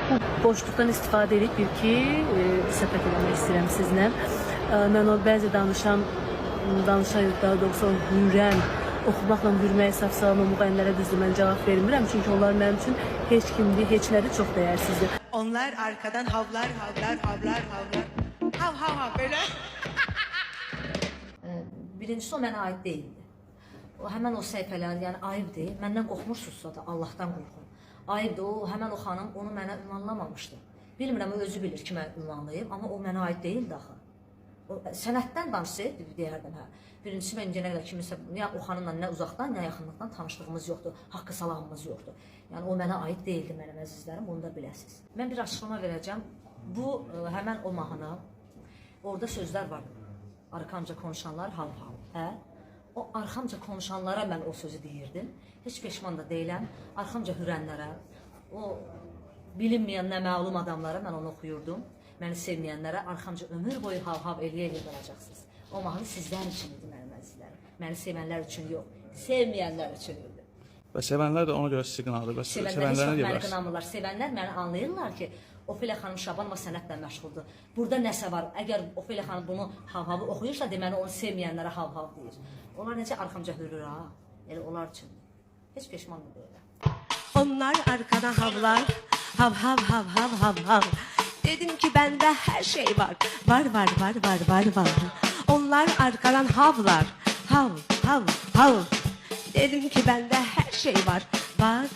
Bu boşluqdan istifadə edib bir ki, söhbət eləmək istəyirəm sizlə. Mən o bəzi danışan, daha doğrusu hürən, oxumaqla hürməyə saf-salam o müğənnilərə düzdür, mən cavab vermirəm. Çünki onlar mənim üçün heç kimdir, heç nədir, çox dəyərsizdir. Onlar arkadan havlar. Hav böyle. Birincisi o mənə aid deyildi. O həmən o səhifələr, yəni ayıbdır. Məndən qorxmursunuzsa da Allahdan qorxun. Ayıbdır, o həmən o xanım onu mənə ünvanlamamışdı. Bilmirəm, o özü bilir ki, mən ünvanlayım, amma o mənə aid deyildi axı. O sənətdən danışsaydı deyərdim hə. Birincisi mən yenə də kimisə ya o xanımla nə uzaqdan, nə yaxınlıqdan tanışlığımız yoxdur, haqqı salamımız yoxdur. Yəni o mənə aid deyildi mənim əzizlərim, bunu da biləsiniz. Mən bir açıqlama verəcəm. Bu həmən o mahnı, orada sözlər var. Arxamca konuşanlar hav-hav. Hə? O arxamca konuşanlara mən o sözü deyirdim. Heç peşman da deyiləm. Arxamca hürənlərə, o bilinməyən nə məlum adamlara mən onu oxuyurdum. Məni sevməyənlərə arxamca ömür boyu hav-hav eləyə qalacaqsınız. O mahnı sizlər üçün idi mənim əzizlərim. Məni sevənlər üçün yox, sevməyənlər üçün idi. Və sevənlər də ona görə sizi qınadı. Sevənlər heç vaxt məni qınamırlar. Sevənlər məni anlayırlar ki, Ofelia xanım Şabanova sənətlə məşğuldur. Burada nəsə var. Əgər Ofelia xanım bunu hav-havı oxuyursa, deməli onu sevməyənlərə hav-hav deyir. Onlar necə arxamca hürür ha? Elə onlar üçün. Heç peşman da deyirəm. Onlar arkadan havlar. Hav. Dedim ki bende her şey var. Var. Onlar arkadan havlar. Hav. Dedim ki bende her şey var. Var.